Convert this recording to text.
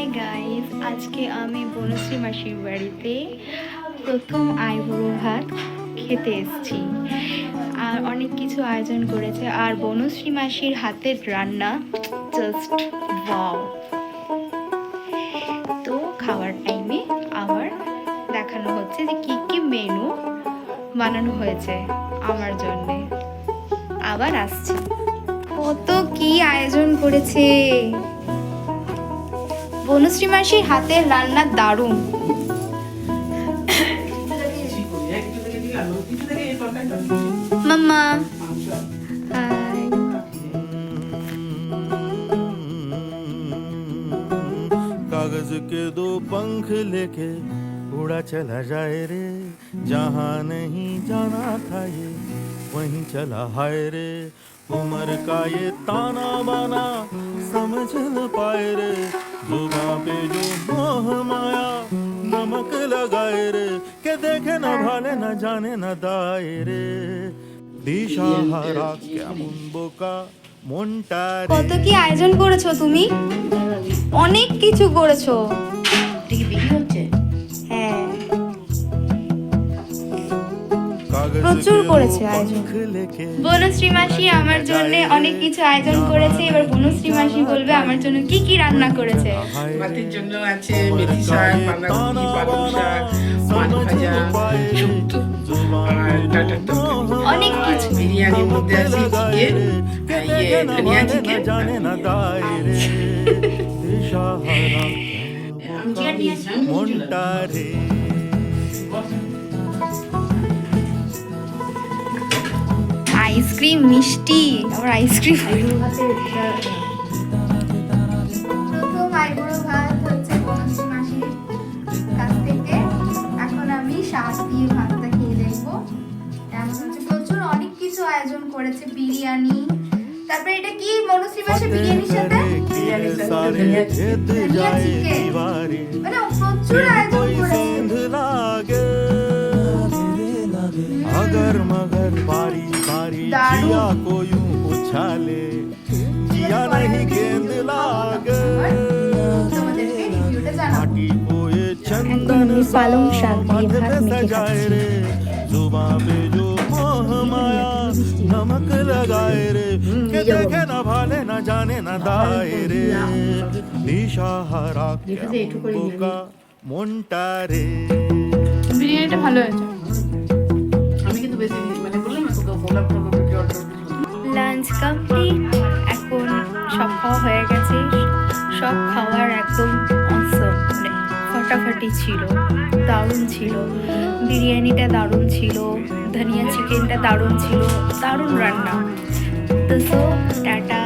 Hi guys, আজকে আমি বনশ্রী মাসির বাড়িতে প্রথম আইবুড়ো ভাত খেতে এসেছি। আর অনেক কিছু আয়োজন করেছে, আর বনশ্রী মাসির হাতের রান্না জাস্ট ওয়াও। তো খাওয়ার টাইমে আবার দেখানো হচ্ছে যে কি কি মেনু বানানো হয়েছে আমার জন্যে। আবার আসছি, কত কি আয়োজন করেছে। বনশ্রী মাসির হাতের রান্না দারুণ। মাম্মা হাই। कागज के दो पंख लेके उड़ा चला जाए रे, जहाँ नहीं जाना था ये वहीं चला हाय रे। उम्र का ये ताना बाना समझ न पाए रे, जुबां पे जो मोह माया नमक लगाए रे, के देखे न भाले न जाने न दाए रे। দিশাহারা কেমন বোকা মনটা রে। কত কি আয়োজন করেছো তুমি, অনেক কিছু করেছো। হ্যাঁ, প্রচুর করেছে আয়োজন। বনশ্রী মাসি আমার জন্য অনেক কিছু আয়োজন করেছে। এবার বনশ্রী মাসি বলবে আমার জন্য কি কি রান্না করেছে। ভাতের জন্য আছে মেথি শাক, বাঁধাকপি, পালং শাক, মাছ ভাজা, শুক্তো আর ডাঁটার তরকারি, অনেক কিছু। বিরিয়ানির মধ্যে আছে চিকেন, ধনিয়া চিকেন। মনটা রে। আইসক্রিম, মিষ্টি, আবার আইসক্রিম। প্রথম আইবুড়ো ভাত হচ্ছে বনশ্রী মাসির কাছ থেকে। এখন আমি শাক দিয়ে ভাতটা খেয়ে দেখবো। এমন হচ্ছে প্রচুর অনেক কিছু আয়োজন করেছে। বিরিয়ানি, তারপরে এটা কি বনশ্রী মাসির বিরিয়ানির সাথে ধনিয়া চিকেন, মানে প্রচুর আয়োজন করেছে। अगर मगर बारी बारी जिया को यूं उछाले, जिया नहीं गेंद लागे, তোমাদেরকে রিভিউটা জানাবো। माटी को ये चंदन पालंग शाक দিয়ে मध ভাত में মেখে सजाए খাচ্ছি। रे, जुबां पे जो मोह माया नमक लगाए रे, के देखे न भाले न जाने न दाए रे। दिशाहारा বোকা মনটা রে। বিরিয়ানিটা ভালো হয়েছে। আমি কিন্তু বেশি মানে বললাম না তোকে গোলাপ জামুনকে অর্ডার লাঞ্চ কমপ্লিট। এখন সব খাওয়া হয়ে গেছে। সব খাওয়ার একদম অসম, মানে ফাটাফাটি ছিল, দারুণ ছিল। বিরিয়ানিটা দারুণ ছিল, ধনিয়া চিকেনটা দারুণ ছিল, দারুণ রান্না। তো সো টাটা।